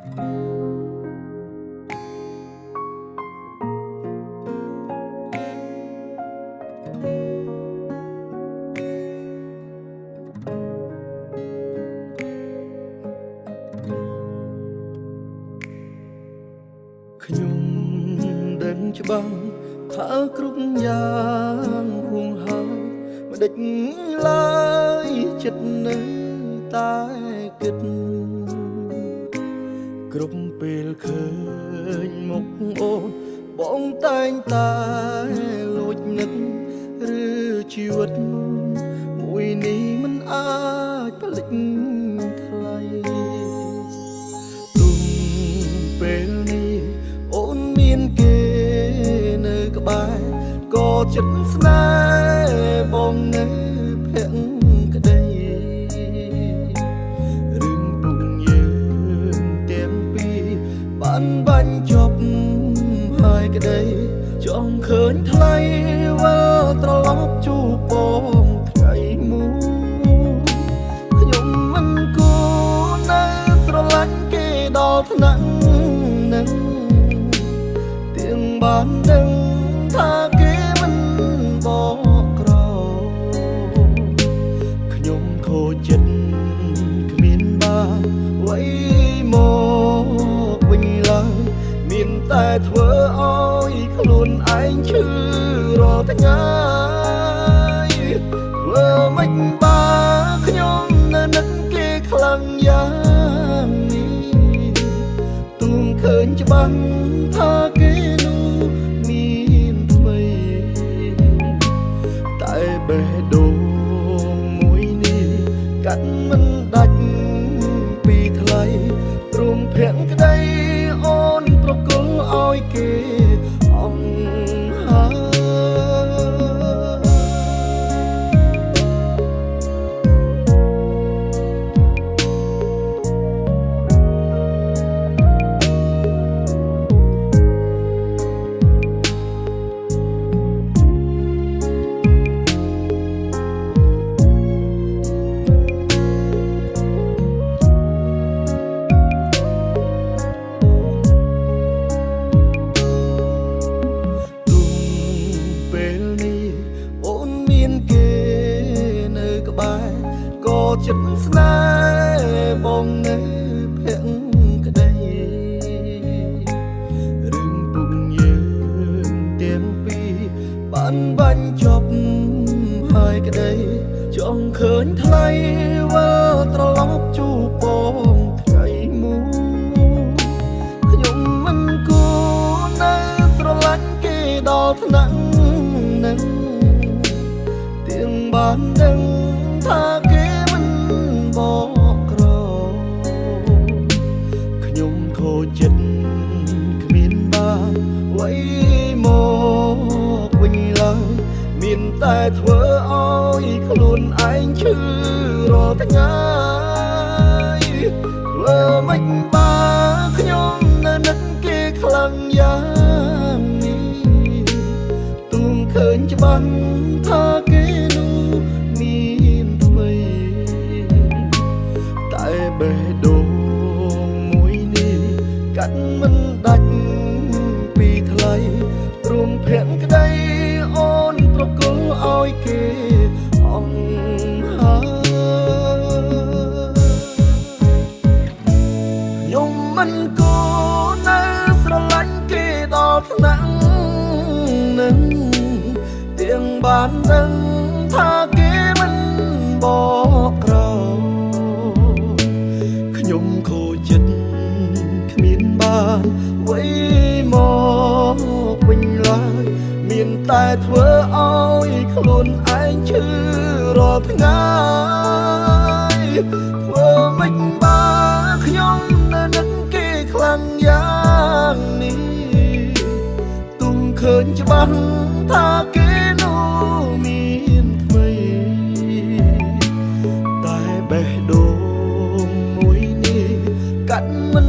ខ្ញុំដឹងច្បាស់ថាគ្រប់យ៉ាងហួងហើយមិនដេចឡើយចិត្តនៅតែគិតគ្រប់ពេលឃើញមុខអូនបងតែងតែលួចនឹកឬជីវិតមួយនេះមិនអាចផ្លិចថ្លៃទុំពេលនេះអូនមានគេនៅក្បែរក៏ចិត្តស្នេហ៍បងនៅភក្តីរឿងពុកយើងទាំងពីរបានបាញ់ចប់ហើយក្តីចង់ឃើញថ្លៃវិលត្រឡប់ជួបបងថ្ងៃមួយខ្ញុំមិនគួរនៅស្រឡាញ់គេដល់ថ្នាក់នឹងទាំងបានដឹងថាគេមិនបកក្រខ្ញុំខូចចិត្តគ្មានបានអ្វីមកវិញឡើយមានតែធ្វើឲ្យខ្លួនឯងឈឺរាល់ថ្ងៃធ្វើមិនបានខ្ញុំនៅនឹកគេខ្លាំងយ៉ាងនេះទូមឃើញច្បាស់ថាគេនោះមានថ្មីតែបេះដូងមួយនេះកាត់មិនដាច់ពីថ្លៃព្រមភក្តីអូនប្រគល់ឲ្យគេអង្ហើចិត្តស្នេហ៍បងនៅភក្តីរឿងពុកយើងទាំងពីរបានបាញ់ចប់ហើយក្តីចង់ឃើញថ្លៃវិលត្រឡប់ជួបបងថ្ងៃមួយខ្ញុំមិនគួរនៅស្រឡាញ់គេដល់ថ្នាក់នឹងទាំងបានដឹងថាគេបកក្រខ្ញុំខូចចិត្តគ្មានបានអ្វីមកវិញឡើយមានតែធ្វើឲ្យខ្លួនឯងឈឺរាល់ថ្ងៃធ្វើមិនបានខ្ញុំនៅនឹកគេខ្លាំងយ៉ាងនេះទូមឃើញច្បាស់ថាគេនោះមានថ្មីតែបេះដូងមួយនេះកាត់មិនដាច់ពីថ្លៃព្រមភក្តីអូនប្រគល់ឲ្យគេអង្ហើខ្ញុំមិនគួរនៅស្រឡាញ់គេដល់ថ្នាក់នឹងទាំងបានដឹងថាគេមិនបកក្រខ្ញុំខូចចិត្តគ្មានបានអ្វីមកវិញឡើយមានតែធ្វើឲ្យខ្លួនឯងឈឺរាល់ថ្ងៃធ្វើមិនបានខ្ញុំនៅនឹកគេខ្លាំងយ៉ាងនេះទុំឃើញច្បាស់ថាគេនោះមានថ្មីតែបេះដូងកាត់មិន